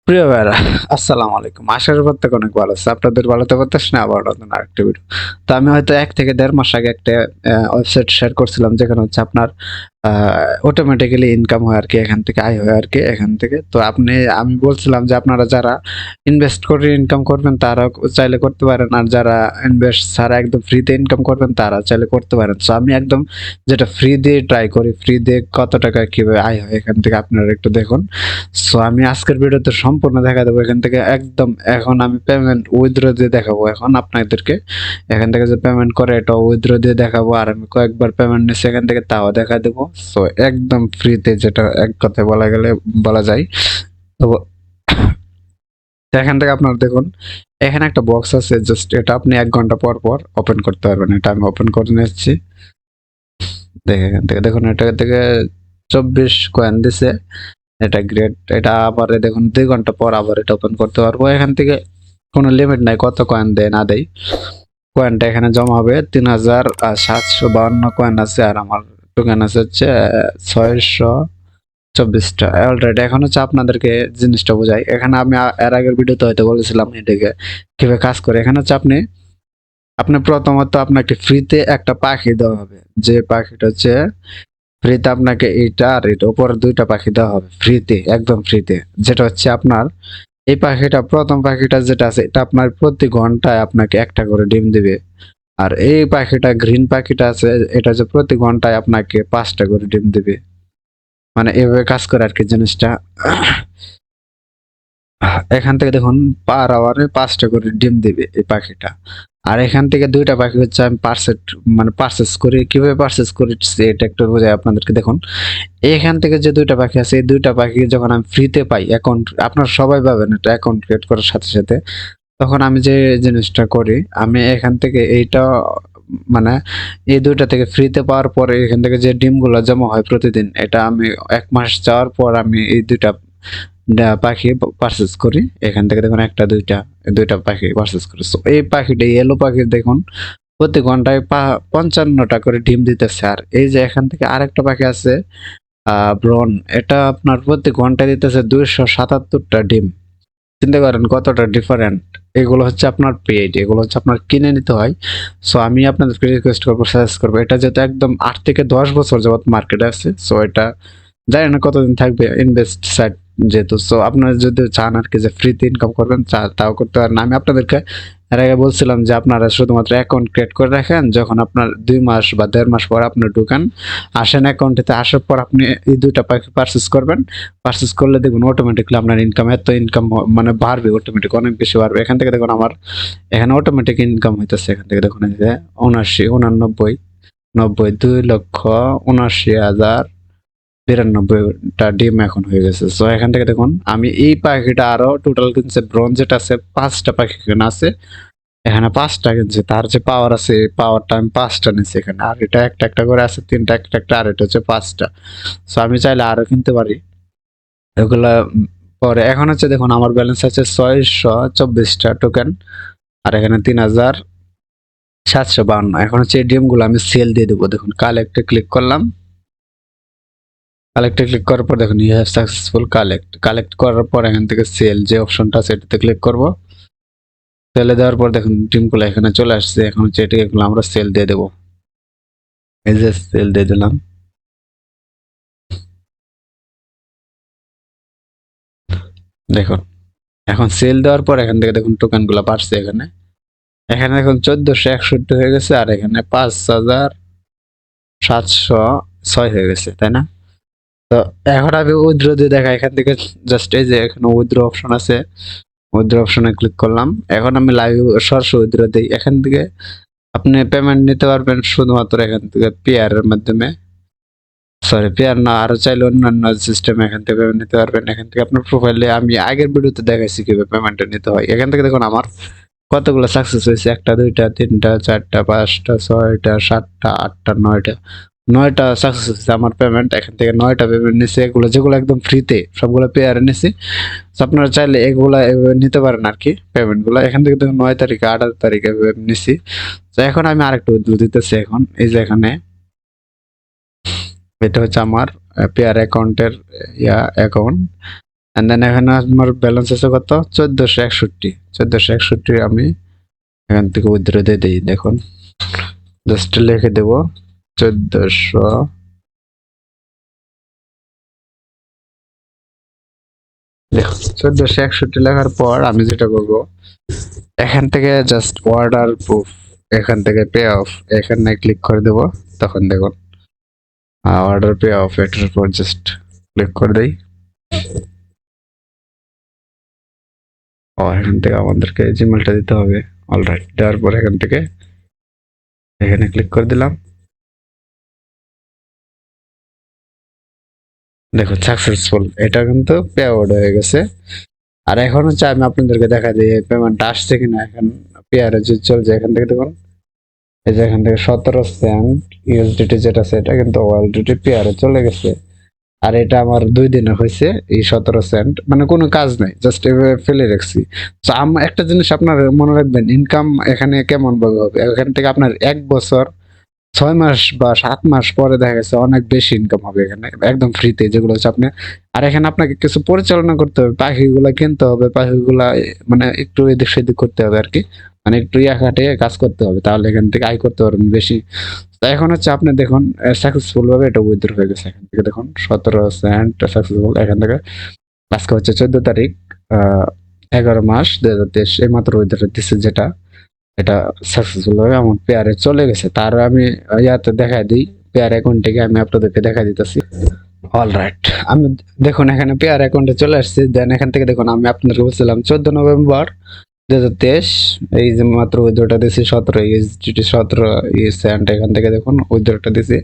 প্রিয় ভাইরা, আসসালামু আলাইকুম। আশা করি প্রত্যেকে অনেক ভালো আছে। আপনাদের ভালো থাকতে পারতেছি না, আবার নতুন আরেকটা ভিডিও। তো আমি হয়তো ১ থেকে ১.৫ মাস আগে একটা ওয়েবসাইট শেয়ার করছিলাম, যেখানে হচ্ছে আপনার আ অটোমেটিক্যালি ইনকাম হয় আরকি, এখান থেকে আয় হয় আরকি এখান থেকে। তো আমি বলছিলাম যে আপনারা যারা ইনভেস্ট করে ইনকাম করবেন তারাও চাইলে করতে পারেন। আর যারা ইনভেস্ট ছাড়া একদম ফ্রিতে ইনকাম করবেন তারা চাইলে করতে পারেন। সো আমি একদম যেটা ফ্রি দিয়ে ট্রাই করি, ফ্রি দিয়ে কত টাকা কিভাবে আয় হয় এখান থেকে আপনারা একটু দেখুন। সো আমি আজকের ভিডিওতে সম্পূর্ণ দেখা দেবো এখান থেকে একদম। এখন আমি পেমেন্ট উইথড্র দিয়ে দেখাবো এখন আপনাদেরকে। এখান থেকে যে পেমেন্ট করে এটা উইথড্র দিয়ে দেখাবো, আর আমি কয়েকবার পেমেন্ট নিচ্ছি এখান থেকে তাও দেখা দেবো। সো একদম ফ্রিতে, যেটা এক কথায় বলা গেলে বলা যায়। তো এখান থেকে আপনারা দেখুন, এখানে একটা বক্স আছে, জাস্ট এটা আপনি ১ ঘন্টা পর পর ওপেন করতে পারবেন। এটা আমি ওপেন করে নিচ্ছি। এখান থেকে দেখুন, এটা থেকে ২৪ কয়েন দিছে। এটা গ্রেট। এটা আবার দেখুন ২ ঘন্টা পর আবার এটা ওপেন করতে পারবো। এখান থেকে কোনো লিমিট নাই কত কয়েন দেয় না দেয়। কয়েনটা এখানে জমা হবে ৩৭৫২ কয়েন আছে, আর আমার টোকেন আছে হচ্ছে ৬২৪টা অলরেডি। এখন হচ্ছে আপনাদেরকে জিনিসটা বোঝাই। এখানে আমি এর আগের ভিডিওতে হয়তো বলেছিলাম এটাকে কিভাবে কাজ করে। এখানে হচ্ছে আপনি আপনি প্রথমত আপনাকে ফ্রিতে একটা পাখি দেওয়া হবে, যে পাখিটা হচ্ছে ফ্রিতে আপনাকে এইটা আর এটা উপরে ২টা পাখি দেওয়া হবে ফ্রিতে, একদম ফ্রিতে। যেটা হচ্ছে আপনার এই পাখিটা, প্রথম পাখিটা যেটা আছে, এটা আপনার প্রতি ঘন্টায় আপনাকে একটা করে ডিম দিবে। আর এই পাখিটা, গ্রিন পাখিটা আছে, এটা যে প্রতি ঘন্টায় আপনাকে ৫টা করে ডিম দিবে। মানে এভাবে কাজ করে আরকি জিনিসটা। এখান থেকে দেখুন পার আওয়ারে ৫টা করে ডিম দিবে এই পাখিটা। আর এখান থেকে ২টা পাখি হচ্ছে আমি পারচেজ করি। কিভাবে পারচেজ করেছি এটা একটু বোঝাই আপনাদেরকে। দেখুন, এখান থেকে যে ২টা পাখি আছে, এই ২টা পাখি যখন আমি ফ্রিতে পাই, অ্যাকাউন্ট আপনারা সবাই পাবেন এটা অ্যাকাউন্ট ক্রিয়েট করার সাথে সাথে। তখন আমি যে জিনিসটা করি, আমি এখান থেকে এইটা মানে এই ২টা থেকে ফ্রিতে পাওয়ার পরে এখান থেকে যে ডিমগুলো জমা হয় প্রতিদিন, এটা আমি ১ মাস যাওয়ার পর আমি এই ২টা পাখি পারচেজ করি। এখান থেকে দেখুন ১টা ২টা, ২টা পাখি পারচেজ করি। সো এই পাখিটা, ইয়েলো পাখি দেখুন প্রতি ঘন্টায় ৫৫টা করে ডিম দিতেছে। আর এই যে এখান থেকে আরেকটা পাখি আছে ব্রন, এটা আপনার প্রতি ঘন্টায় দিতেছে ২৭৭টা ডিম। চিন্তা করেন কতটা ডিফারেন্ট। এগুলো হচ্ছে আপনার পেইড, এগুলো হচ্ছে আপনার কিনে নিতে হয়। সো আমি আপনাদেরকে রিকোয়েস্ট করবো, সাজেস্ট করবো, এটা যেহেতু একদম ৮ থেকে ১০ বছর যাবত মার্কেটে আছে, সো এটা জানি না কতদিন থাকবে ইনভেস্ট সাইট যেহেতু। সো আপনারা যদি চান আর কি যে ফ্রিতে ইনকাম করবেন, তাও করতে পারেন। আমি আপনাদেরকে এর আগে বলছিলাম যে আপনারা শুধুমাত্র অ্যাকাউন্ট ক্রিয়েট করে রাখেন, যখন আপনার ২ মাস বা ১.৫ মাস পর আপনি ঢুকান, আসেন অ্যাকাউন্টেতে, আসার পর আপনি এই ২টা পাখি পারচেজ করবেন। পারচেজ করলে দেখবেন অটোমেটিকলি আপনার ইনকাম, এত ইনকাম মানে বাড়বে, অটোমেটিক অনেক বেশি বাড়বে। এখান থেকে দেখুন আমার এখানে অটোমেটিক ইনকাম হইতেছে। এখান থেকে দেখুন এই যে ৭৯, ৮৯, ৯০, ২,৭৯,৯২টা ডিম এখন হয়ে গেছে। সো এখান থেকে দেখুন আমি এই পাখিটা আরো টোটাল কিনছে, ব্রোঞ্জ যেটা আছে ৫টা পাখি এখানে আছে। এখানে ৫টা কিনছি। তার যে পাওয়ার আছে, এই পাওয়ারটা আমি ৫টা নিচ্ছি এখানে। আর এটা একটা একটা করে আছে ৩টা, একটা একটা, আর এটা হচ্ছে ৫টা। সো আমি চাইলে আরো কিনতে পারি এগুলা। পরে এখন হচ্ছে দেখুন আমার ব্যালেন্স আছে ৬২৪টা টোকেন, আর এখানে ৩,৭৫২। এখন হচ্ছে এই ডিম গুলো আমি সেল দিয়ে দেবো। দেখুন কালেক্টে ক্লিক করলাম। কালেক্টে ক্লিক করার পর দেখুন you have successful collect. Collect করার পর এখান থেকে সেল যে অপশনটা আছে এটাতে ক্লিক করব। সেলে দেওয়ার পর দেখুন ডিমগুলো এখানে চলে আসছে। এখন হচ্ছে এটাকে আমরা সেল দিয়ে দেবো। এই যে সেল দিয়ে দিলাম। দেখুন এখন সেল দেওয়ার পর এখান থেকে দেখুন টোকেন গুলো বাড়ছে। এখানে এখানে এখন ১৪৬১ হয়ে গেছে, আর এখানে ৫,৭০৬ হয়ে গেছে, তাই না? তো এখন আমি উইথড্র দিয়ে দেখা, এখান থেকে জাস্ট এই যে এখানে উইথড্র অপশন আছে, উইথড্র অপশনে ক্লিক করলাম। এখন আমি লাইভ সরাসরি উইথড্র দিই। এখান থেকে আপনি পেমেন্ট নিতে পারবেন শুধুমাত্র এখান থেকে পেয়ারের মাধ্যমে। সরি, পেয়ার না, আরো চাইলে অন্যান্য সিস্টেম এখান থেকে পেমেন্ট নিতে পারবেন। এখান থেকে আপনার প্রোফাইলে আমি আগের ভিডিওতে দেখাইছি কিভাবে পেমেন্টটা নিতে হয়। এখান থেকে দেখুন আমার কতগুলো সাকসেস হয়েছে, ১টা ২টা ৩টা ৪টা ৫টা ৬টা ৭টা ৮টা ৯টা সাকসেস হয়েছে আমার পেমেন্ট। এখান থেকে ৯টা পেমেন্ট নিছি, এগুলো যেগুলো একদম ফ্রিতে সবগুলো পেয়ারে নিছি। আপনারা চাইলে এগুলা এভাবে নিতে পারেন আর কি পেমেন্ট গুলা। এখান থেকে দেখুন ৯ তারিখে ১৮ তারিখে নিছি। তো এখন আমি আরেকটু উইথড্র দিতেছি। এখন এই যে এখানে এটা হচ্ছে আমার পেয়ার অ্যাকাউন্টের অ্যাকাউন্ট। এন্ড দেন এখানে আমার ব্যালেন্স আছে কত 1461। 1461 আমি এখান থেকে উইথড্র দিয়ে দিই। দেখুন জাস্ট লিখে দেব 1400। দেখুন 1461 লেখার পর আমি যেটা করবো এখান থেকে জাস্ট অর্ডার প্রুফ, এখান থেকে পে অফ এখানে ক্লিক করে দেব। তখন দেখুন অর্ডার পে অফ এটার উপর জাস্ট ক্লিক করে দেই। এখান থেকে আমাদেরকে জিমেলটা দিতে হবে। অলরাইট, দেওয়ার পর এখান থেকে এখানে ক্লিক করে দিলাম। দেখুন সাকসেসফুল, এটা কিন্তু পে আউট হয়ে গেছে। আর এখন হচ্ছে আমি আপনাদেরকে দেখা দিই পেমেন্টটা আসছে কিনা। এখন পেয়ারে যে চলছে এখান থেকে দেখুন, এই যে এখান থেকে 17 সেন্ট ইউএসডিটি যেটা সেটা কিন্তু অলরেডি পেয়ারে চলে গেছে। আর এটা আমার 2 দিনে হয়েছে। এই 17 সেন্ট মানে কোনো কাজ নাই, জাস্ট এভাবে ফেলে রাখছি। তো একটা জিনিস আপনার মনে রাখবেন, ইনকাম এখানে কেমন ভাবে হবে, এখান থেকে আপনার 1 বছর 6 মাস বা 7 মাস পরে দেখা গেছে অনেক বেশি ইনকাম হবে এখানে একদম ফ্রিতে, যেগুলো হচ্ছে আপনি। আর এখানে আপনাকে কিছু পরিচালনা করতে হবে, পাখিগুলা কিনতে হবে, পাখিগুলা মানে একটু এদিক সেদিক করতে হবে আর কি, মানে একটু ইয়া খাটে কাজ করতে হবে, তাহলে এখান থেকে আয় করতে পারবেন বেশি। তো এখন হচ্ছে আপনি দেখুন সাকসেসফুল ভাবে এটা উইথড্র হয়ে গেছে। এখান থেকে দেখুন 17 সেন্ট সাকসেসফুল। এখান থেকে আজকে হচ্ছে 14 তারিখ, 11 মাস 2023, এই মাত্র উইথড্র দিচ্ছে যেটা, এটা সাকসেসফুল ভাবে আমার পেয়ারে চলে গেছে। তার আমি ইয়াতে দেখাই দিই, পেয়ার অ্যাকাউন্টে আমি আপনাদেরকে দেখা দিতেছি। অলরাইট, আমি দেখুন এখানে পেয়ার অ্যাকাউন্টে চলে আসছে। দেন এখান থেকে দেখুন আমি আপনাদেরকে বলছিলাম 14 নভেম্বর 2023, এই যে মাত্র উইথড্রটা দিয়েছি 17 17 সেন্ট। এখান থেকে দেখুন উইথড্রটা দিয়েছি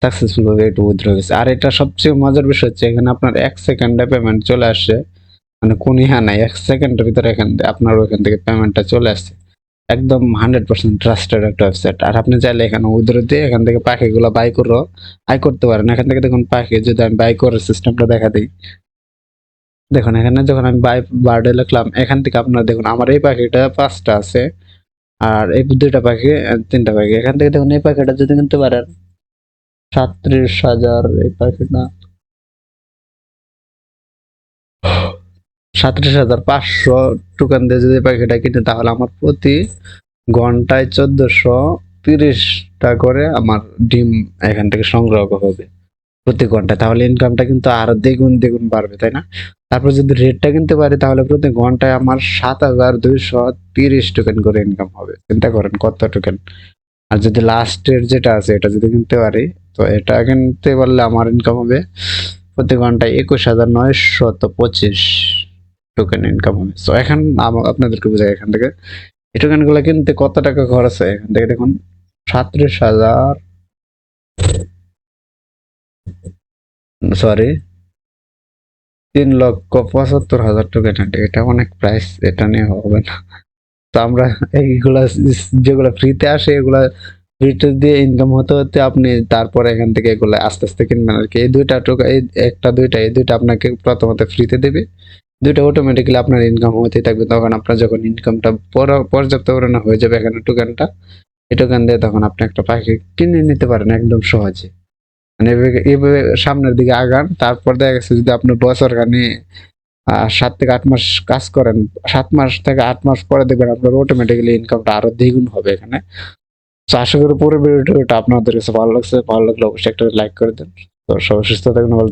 সাকসেসফুল ভাবে, এটা উইথড্র গেছে। আর এটা সবচেয়ে মজার বিষয় হচ্ছে এখানে আপনার 1 সেকেন্ডে পেমেন্ট চলে আসছে, মানে কোনো ইহা নাই, 1 সেকেন্ডের ভিতরে এখান আপনার ওইখান থেকে পেমেন্টটা চলে আসছে। একদম 100% ট্রাস্টেড একটা ওয়েবসাইট। আর আপনি চাইলে এখানে উইথড্র দিয়ে এখান থেকে পাখিগুলো বাই করে আয় করতে পারেন। এখান থেকে দেখুন পাখি যদি আমি বাই করার সিস্টেমটা দেখা দিই, দেখুন এখানে যখন আমি বাই বার্ডে লিখলাম, এখান থেকে আপনারা দেখুন আমার এই পাখিটা 5টা আছে, আর এই 2টা পাখি 3টা পাখি। এখান থেকে দেখুন এই পাখিটা যদি কিনতে পারেন 37,000, এই পাখিটা 37,500 টোকেন দিয়ে যদি পাখিটা কিনে, তাহলে আমার প্রতি ঘন্টায় 1430টা করে আমার ডিম এখান থেকে সংগ্রহ হবে প্রতি ঘন্টায়। তাহলে ইনকামটা কিন্তু আরো দ্বিগুণ দ্বিগুণ বাড়বে, তাই না? তারপর যদি রেটটা কিনতে পারি, তাহলে প্রতি ঘন্টায় আমার 7,230 টোকেন করে ইনকাম হবে। চিন্তা করেন কত টোকেন। আর যদি লাস্টের যেটা আছে এটা যদি কিনতে পারি, তো এটা কিনতে পারলে আমার ইনকাম হবে প্রতি ঘন্টায় 21,925 টোকেন ইনকাম হবে। তো এখন আপনাদেরকে বোঝাই এখান থেকে এই টোকেন গুলো কিনতে কত টাকা খরচ হয়। এখান থেকে দেখুন 37,000, সরি 3,75,000 টোকেন। এটা অনেক প্রাইস, এটা নিয়ে হবে না। তো আমরা এইগুলা যেগুলো ফ্রিতে আসে এগুলা ফ্রিতে দিয়ে ইনকাম হতে হতে আপনি তারপরে এখান থেকে এগুলো আস্তে আস্তে কিনবেন আর কি। এই 2টা টোকেন, এই একটা 2টা, এই 2টা আপনাকে প্রথমত ফ্রিতে দেবে, 2টা অটোমেটিক্যালি আপনার ইনকাম হতেই থাকবে। তখন আপনার যখন ইনকামটা পর্যাপ্ত পরিমাণে হয়ে যাবে এখানে টোকেনটা, এই টোকেন দিয়ে তখন আপনি একটা পাখি কিনে নিতে পারেন একদম সহজে। মানে এভাবে সামনের দিকে আগান। তারপর দেখা গেছে যদি আপনি বছর খানি 7 থেকে 8 মাস কাজ করেন, 7 মাস থেকে 8 মাস পরে দেখবেন আপনার অটোমেটিক্যালি ইনকামটা আরো দ্বিগুণ হবে এখানে। তো আশা করি পুরো ভিডিওটা আপনাদের কাছে ভালো লাগছে। ভালো লাগলে অবশ্যই একটা লাইক করে দেন। তো সবাই সুস্থ থাকুন, ভালো